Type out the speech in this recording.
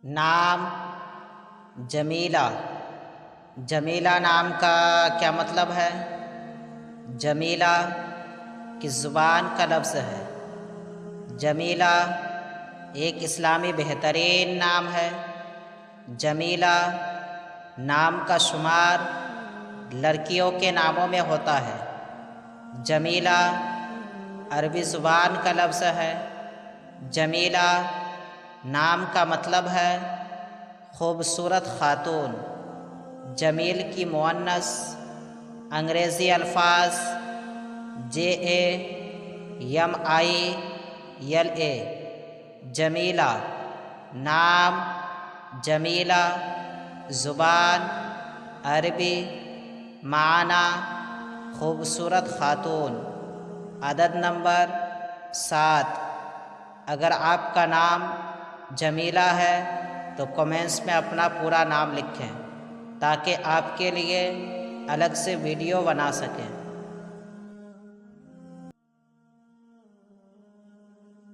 نام جمیلہ۔ جمیلہ نام کا کیا مطلب ہے؟ جمیلہ کس زبان کا لفظ ہے؟ جمیلہ ایک اسلامی بہترین نام ہے۔ جمیلہ نام کا شمار لڑکیوں کے ناموں میں ہوتا ہے۔ جمیلہ عربی زبان کا لفظ ہے۔ جمیلہ نام کا مطلب ہے خوبصورت خاتون۔ جمیل کی مؤنث انگریزی الفاظ JAMILA۔ جمیلہ نام جمیلہ زبان عربی معنی خوبصورت خاتون۔ عدد نمبر 7۔ اگر آپ کا نام جمیلہ ہے تو کمنٹس میں اپنا پورا نام لکھیں تاکہ آپ کے لیے الگ سے ویڈیو بنا سکیں۔